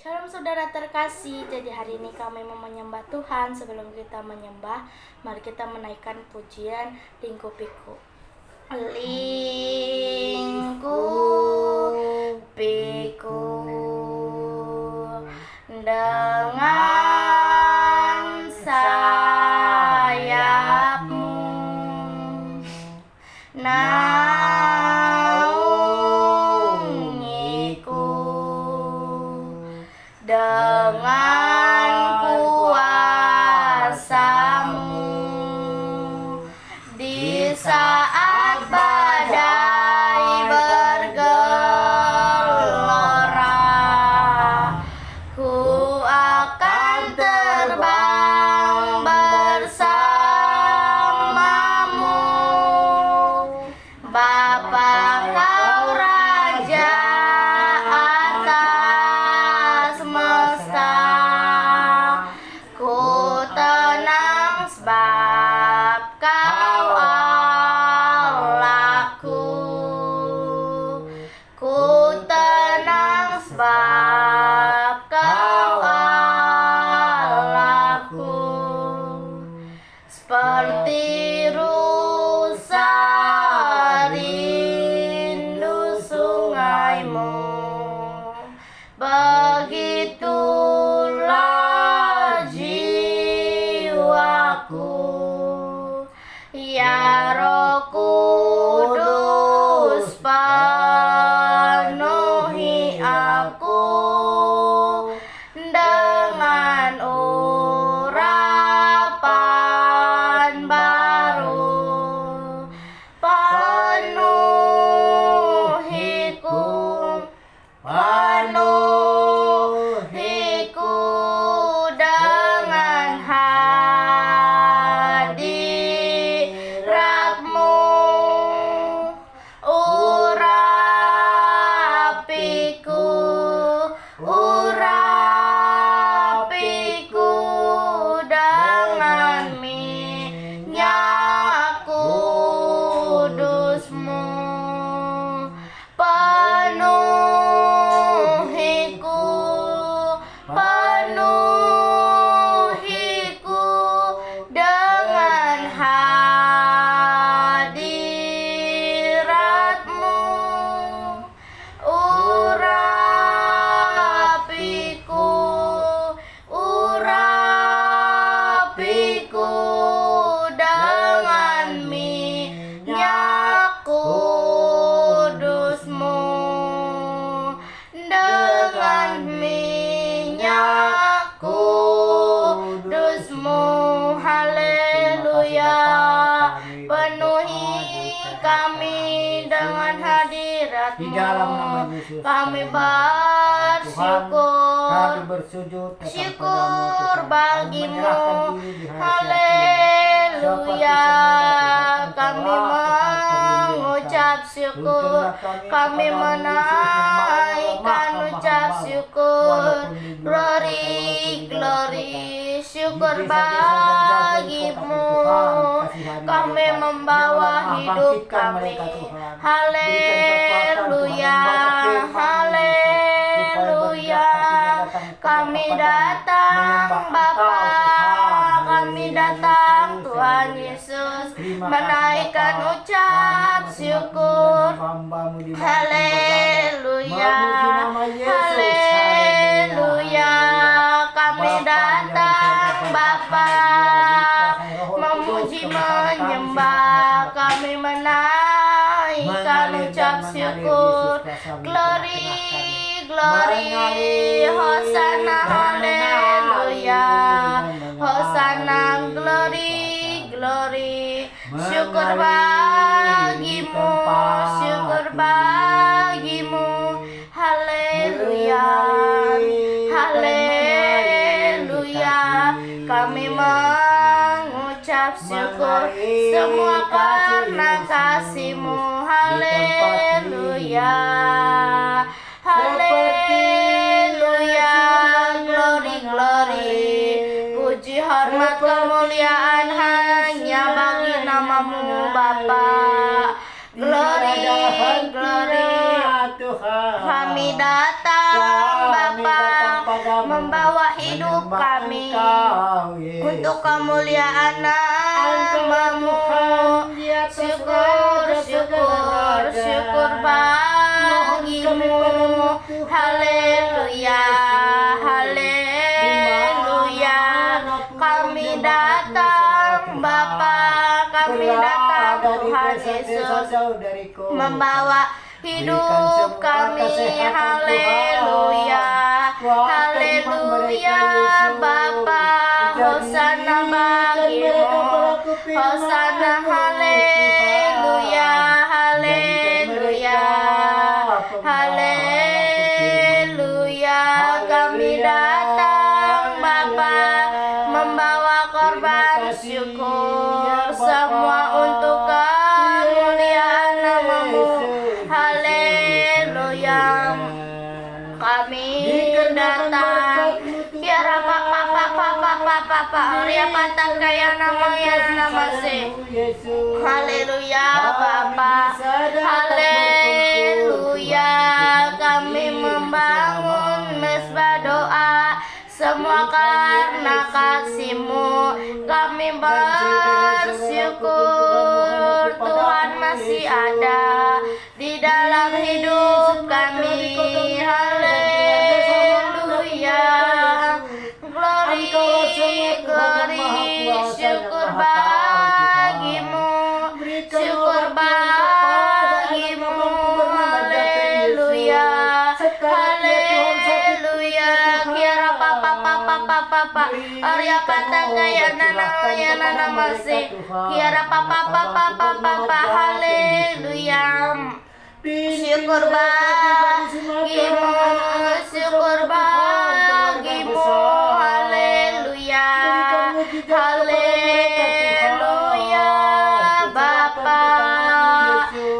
Shalom saudara terkasih, jadi hari ini kami mau menyembah Tuhan. Sebelum kita menyembah, mari kita menaikkan pujian lingkupiku. Lingkupiku dengan sayapmu, naungiku dengan kuasa-Mu di saat badai bergelora. Ku akan terbang bersamamu, Bapa Kau Raja atas semesta. Ku tenang sebab Kau Allahku. Ku tenang sebab Kau Allahku. Seperti rusa rindu sungaimu, begitulah jiwaku. Ya Roh Kudus, penuhi aku dengan urapan baru. Penuhiku dengan hadirat-Mu. Urapiku dengan minyak kudus-Mu. Penuhiku dengan hadirat-Mu. Urapiku dengan minyak kudus-Mu. Dengan minyak kudus-Mu. Haleluya. Penuhi kami dengan hadirat-Mu. Di dalam nama Yesus, Kami Tuhan, bersyukur. kami bersujud Syukur bagimu. Haleluya. Haleluya. Kami mengucap syukur. Kami menaikkan ucap syukur. Glory, glory. Syukur bagimu. Kami membawa hidup kami. Haleluya. Haleluya. Kami datang Bapa, kami datang Tuhan Yesus, menaikkan ucap syukur. Haleluya. Haleluya. Kami datang Bapa, memuji menyembah. Kami menaikkan ucap syukur. Glory, glory. Hosana, haleluya. Hosana, glory, glory. Syukur bagimu, syukur bagimu. Haleluya. Haleluya. Kami mengucap syukur semua karena kasih-Mu. Haleluya. Haleluya. Glory, glory. Puji, hormat, kemuliaan hanya bagi nama-Mu Bapa. Glory, glory. Kami datang Bapa, membawa hidup kami untuk kemuliaan nama-Mu. Syukur, syukur, syukur bagimu. Haleluya, haleluya. Kami datang Bapa, kami datang Tuhan Yesus, membawa hidup kami. Haleluya, haleluya Bapa. Hosana bagimu, hosana. Haleluya, haleluya, haleluya. Kami datang Bapa, membawa korban syukur, semua untuk kemuliaan nama-Mu. Haleluya. Kami datang Kiara papa Ria patang kaya nama se. Haleluya Bapa, haleluya. Kami membangun mesbah doa, semua karena kasih-Mu. Kami bersyukur Tuhan masih ada di dalam hidup kami. Haleluya, glory, glory. Syukur bagimu, syukur bagimu. Haleluya, haleluya. Kiara papa Arya patang kaya nana masih. Kiara papa haleluya. Syukur bagimu, syukur bagimu. Haleluya, haleluya Bapa.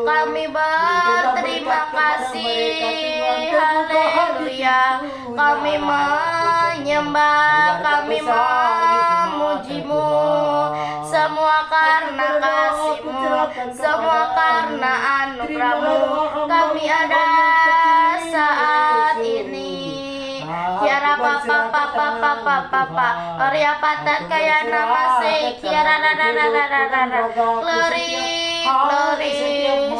Kami berterima kasih. Haleluya. Kami menyembah, kami memuji-Mu, semua karena kasih-Mu, semua karena anugerah-Mu. Kami ada saat ini. Kiara papa Arya patang kaya nama se. Kiara glory, glory.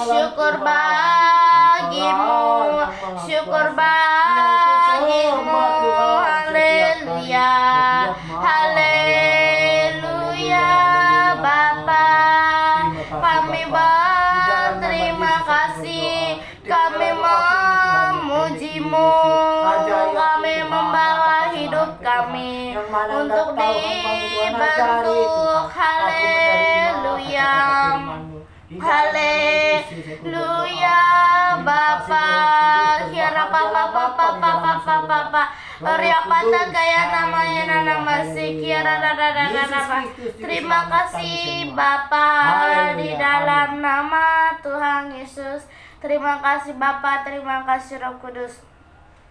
Syukur bagimu, syukur bagimu. Haleluya, haleluya Bapa. Kami berterima kasih, kami memuji-Mu. Kami membawa hidup kami untuk dibentuk. Haleluya, haleluya Bapa. Kiara papa Ria patang kaya nama si. Kiara. Terima kasih Bapa, di dalam nama Tuhan Yesus. Terima kasih Bapa, terima kasih Roh Kudus.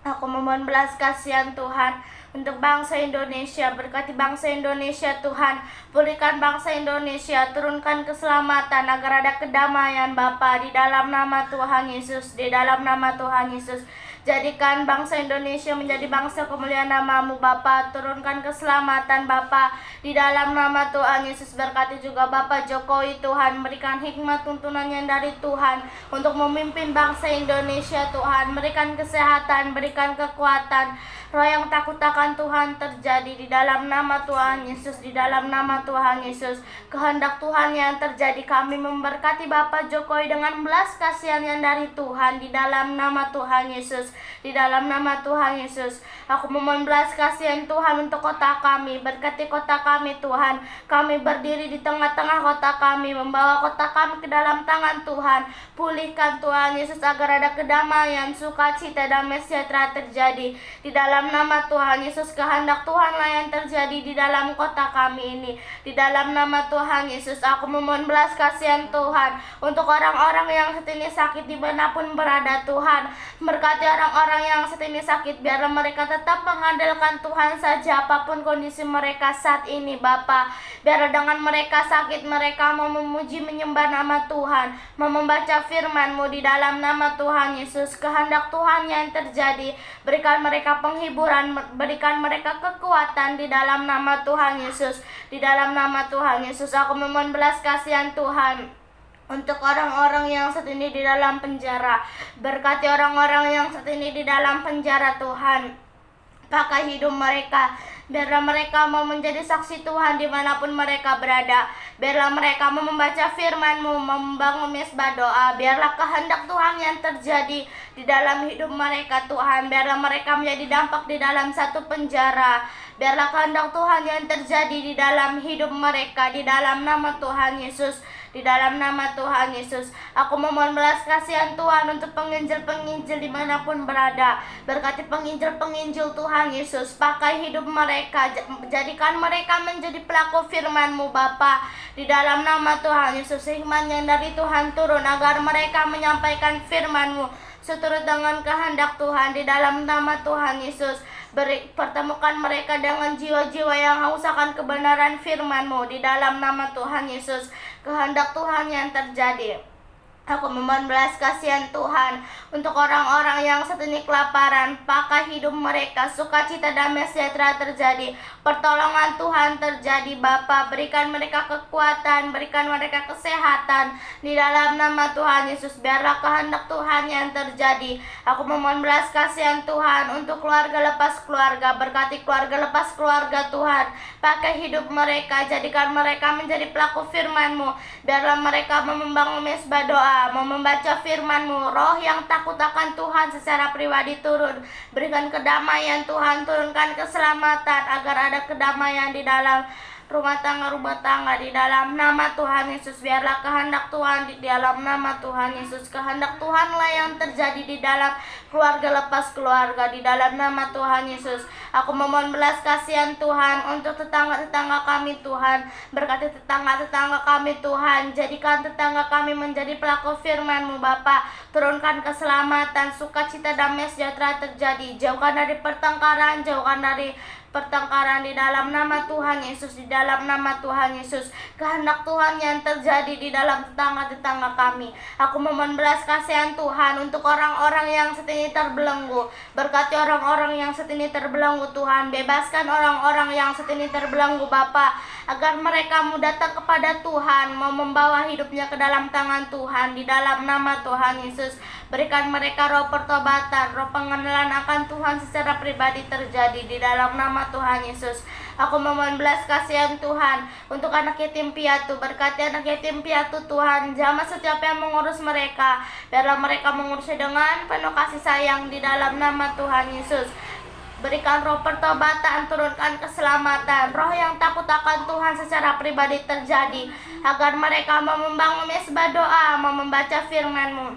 Aku memohon belas kasihan Tuhan untuk bangsa Indonesia. Berkati bangsa Indonesia Tuhan. Pulihkan bangsa Indonesia. Turunkan keselamatan agar ada kedamaian Bapa, di dalam nama Tuhan Yesus. Di dalam nama Tuhan Yesus. Jadikan bangsa Indonesia menjadi bangsa kemuliaan nama-Mu Bapa. Turunkan keselamatan Bapa, di dalam nama Tuhan Yesus. Berkati juga Bapak Jokowi Tuhan. Berikan hikmat tuntunannya dari Tuhan untuk memimpin bangsa Indonesia Tuhan. Berikan kesehatan, berikan kekuatan. Roh yang takut akan Tuhan terjadi di dalam nama Tuhan Yesus. Di dalam nama Tuhan Yesus. Kehendak Tuhan yang terjadi. Kami memberkati Bapak Jokowi dengan belas kasihan yang dari Tuhan. Di dalam nama Tuhan Yesus. Di dalam nama Tuhan Yesus. Aku memohon belas kasihan Tuhan untuk kota kami. Berkati kota kami Tuhan. Kami berdiri di tengah-tengah kota kami, membawa kota kami ke dalam tangan Tuhan. Pulihkan Tuhan Yesus agar ada kedamaian, sukacita, damai sejahtera terjadi. Di dalam nama Tuhan Yesus. Kehendak Tuhanlah yang terjadi di dalam kota kami ini. Di dalam nama Tuhan Yesus. Aku memohon belas kasihan Tuhan untuk orang-orang yang saat ini sakit dimanapun berada Tuhan. Berkati orang-orang yang saat ini sakit, biarlah mereka tetap mengandalkan Tuhan saja apapun kondisi mereka saat ini Bapa. Biarlah dengan mereka sakit, mereka mau memuji menyembah nama Tuhan, mau membaca firman-Mu di dalam nama Tuhan Yesus. Kehendak Tuhan yang terjadi. Berikan mereka penghiburan, berikan mereka kekuatan di dalam nama Tuhan Yesus. Di dalam nama Tuhan Yesus, aku memohon belas kasihan Tuhan untuk orang-orang yang saat ini di dalam penjara. Berkati orang-orang yang saat ini di dalam penjara Tuhan. Pakai hidup mereka, biarlah mereka mau menjadi saksi Tuhan dimanapun mereka berada. Biarlah mereka mau membaca firman-Mu, membangun mesbah doa. Biarlah kehendak Tuhan yang terjadi di dalam hidup mereka Tuhan. Biarlah mereka menjadi dampak di dalam satu penjara. Biarlah kehendak Tuhan yang terjadi di dalam hidup mereka, di dalam nama Tuhan Yesus. Di dalam nama Tuhan Yesus, aku memohon belas kasihan Tuhan untuk penginjil-penginjil dimanapun berada. Berkati penginjil-penginjil Tuhan Yesus, pakai hidup mereka, jadikan mereka menjadi pelaku firman-Mu Bapa. Di dalam nama Tuhan Yesus, hikmat yang dari Tuhan turun agar mereka menyampaikan firman-Mu seturut dengan kehendak Tuhan. Di dalam nama Tuhan Yesus, pertemukan mereka dengan jiwa-jiwa yang haus akan kebenaran firman-Mu. Di dalam nama Tuhan Yesus, kehendak Tuhan yang terjadi. Aku memohon belas kasihan Tuhan untuk orang-orang yang saat ini kelaparan. Pakai hidup mereka, sukacita damai sejahtera terjadi. Pertolongan Tuhan terjadi Bapa. Berikan mereka kekuatan, berikan mereka kesehatan. Di dalam nama Tuhan Yesus, biarlah kehendak Tuhan yang terjadi. Aku memohon belas kasihan Tuhan untuk keluarga lepas keluarga. Berkati keluarga lepas keluarga Tuhan. Pakai hidup mereka, jadikan mereka menjadi pelaku firman-Mu. Biarlah mereka membangun mesbah doa, mau membaca firman-Mu. Roh yang takut akan Tuhan secara pribadi turun. Berikan kedamaian Tuhan, turunkan keselamatan agar ada kedamaian di dalam rumah tangga di dalam nama Tuhan Yesus. Biarlah kehendak Tuhan di dalam nama Tuhan Yesus. Kehendak Tuhanlah yang terjadi di dalam keluarga lepas keluarga di dalam nama Tuhan Yesus. Aku memohon belas kasihan Tuhan untuk tetangga-tetangga kami Tuhan. Berkati tetangga-tetangga kami Tuhan. Jadikan tetangga kami menjadi pelaku firman-Mu Bapa. Turunkan keselamatan, sukacita, damai sejahtera terjadi. Jauhkan dari pertengkaran, jauhkan dari pertengkaran di dalam nama Tuhan Yesus. Di dalam nama Tuhan Yesus, kehendak Tuhan yang terjadi di dalam tetangga-tetangga kami. Aku memohon belas kasihan Tuhan untuk orang-orang yang saat ini terbelenggu. Berkati orang-orang yang saat ini terbelenggu Tuhan. Bebaskan orang-orang yang saat ini terbelenggu Bapa, agar mereka mau datang kepada Tuhan, mau membawa hidupnya ke dalam tangan Tuhan. Di dalam nama Tuhan Yesus, berikan mereka roh pertobatan, roh pengenalan akan Tuhan secara pribadi terjadi di dalam nama Tuhan Yesus. Aku memohon belas kasihan Tuhan untuk anak yatim piatu. Berkati anak yatim piatu Tuhan, jamah setiap yang mengurus mereka. Biarlah mereka mengurusnya dengan penuh kasih sayang di dalam nama Tuhan Yesus. Berikan roh pertobatan, turunkan keselamatan, roh yang takut akan Tuhan secara pribadi terjadi, agar mereka mau membangun mesbah doa, mau membaca firman-Mu.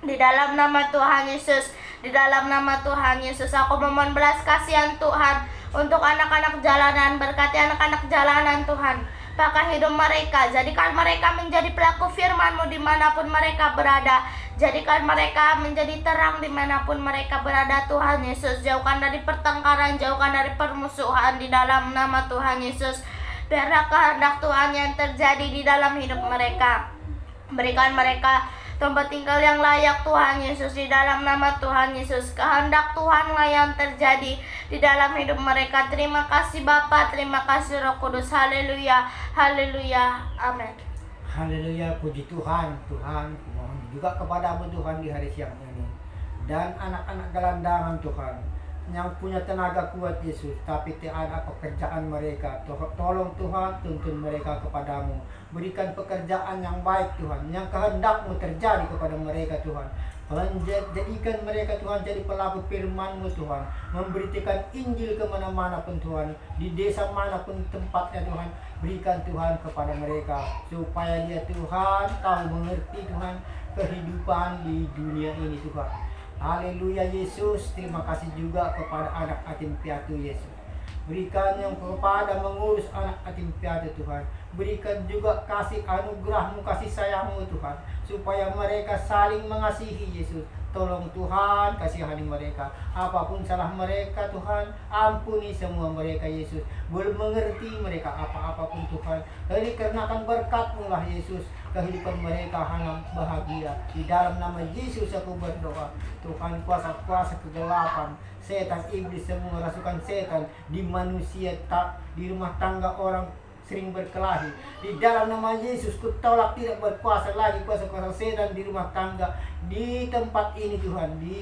Di dalam nama Tuhan Yesus, di dalam nama Tuhan Yesus, aku memohon belas kasihan Tuhan untuk anak-anak jalanan. Berkati anak-anak jalanan Tuhan. Pakai hidup mereka, jadikan mereka menjadi pelaku firman-Mu dimanapun mereka berada. Jadikan mereka menjadi terang dimanapun mereka berada Tuhan Yesus. Jauhkan dari pertengkaran, jauhkan dari permusuhan di dalam nama Tuhan Yesus. Biarlah kehendak Tuhan yang terjadi di dalam hidup mereka. Berikan mereka tempat tinggal yang layak Tuhan Yesus. Di dalam nama Tuhan Yesus, kehendak Tuhanlah yang terjadi di dalam hidup mereka. Terima kasih Bapa, terima kasih Roh Kudus. Haleluya, haleluya, amin. Haleluya, puji Tuhan. Tuhan, kumohon juga kepada-Mu Tuhan di hari siang ini. Dan anak-anak gelandangan Tuhan, yang punya tenaga kuat Yesus, tapi tiada pekerjaan mereka. Tolong Tuhan, tuntun mereka kepada-Mu. Berikan pekerjaan yang baik Tuhan, yang kehendak-Mu terjadi kepada mereka Tuhan. Jadikan mereka Tuhan jadi pelaku firman-Mu Tuhan. Memberitakan Injil kemana-mana pun Tuhan. Di desa manapun tempatnya Tuhan. Berikan Tuhan kepada mereka, supaya dia Tuhan tahu mengerti Tuhan kehidupan di dunia ini Tuhan. Haleluya Yesus. Terima kasih juga kepada anak yatim piatu Yesus. Berikan yang kepada mengurus anak yatim piatu Tuhan. Berikan juga kasih anugerah-Mu, kasih sayang-Mu Tuhan, supaya mereka saling mengasihi Yesus. Tolong Tuhan, kasihani mereka. Apapun salah mereka Tuhan, ampuni semua mereka Yesus. Belum mengerti mereka apa-apapun Tuhan. Jadi karenakan berkat-Mu lah Yesus, kehidupan mereka hanya bahagia. Di dalam nama Yesus aku berdoa. Tuhan, kuasa-kuasa kegelapan, setan, iblis, semua rasukan setan di manusia, di rumah tangga orang sering berkelahi, di dalam nama Yesus ku tolak, tidak berkuasa lagi kuasa-kuasa setan di rumah tangga, di tempat ini Tuhan, di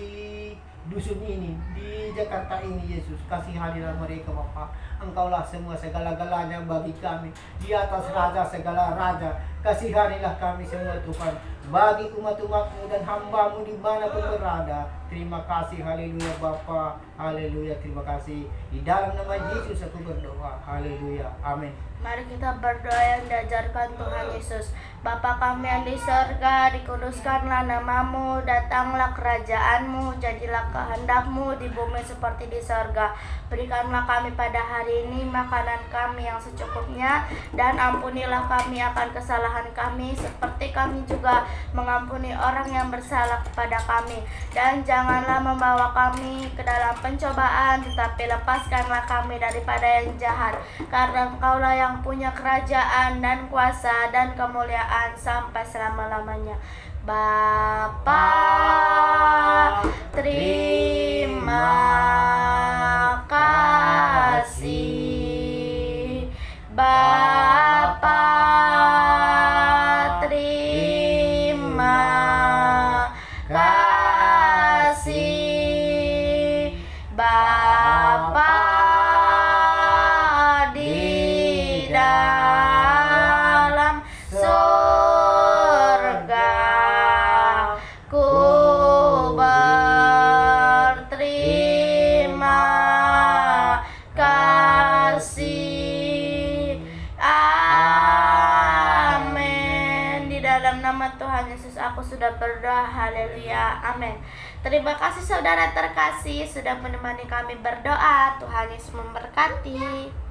dusun ini, di Jakarta ini Yesus. Kasihanilah mereka Bapa. Engkaulah semua segala-galanya bagi kami, di atas raja segala raja. Kasihanilah kami semua Tuhan, bagi umat-umat-Mu dan hamba-Mu dimanapun berada. Terima kasih, haleluya Bapa, haleluya, terima kasih. Di dalam nama Yesus aku berdoa, haleluya, amin. Mari kita berdoa yang diajarkan Tuhan Yesus. Bapa kami yang di surga, dikuduskanlah nama-Mu, datanglah kerajaan-Mu, jadilah kehendak-Mu di bumi seperti di surga. Berikanlah kami pada hari ini makanan kami yang secukupnya, dan ampunilah kami akan kesalahan kami, seperti kami juga mengampuni orang yang bersalah kepada kami. Dan janganlah membawa kami ke dalam pencobaan, tetapi lepaskanlah kami daripada yang jahat. Karena Engkaulah yang punya kerajaan dan kuasa dan kemuliaan sampai selama-lamanya. Bapa, terima kasih. Bapa, terima kasih. Bapa di dalam surga, ku berterima kasih. Amin. Di dalam nama Tuhan Yesus aku sudah berdoa, haleluya, amin. Terima kasih saudara terkasih sudah menemani kami berdoa. Tuhan Yesus memberkati.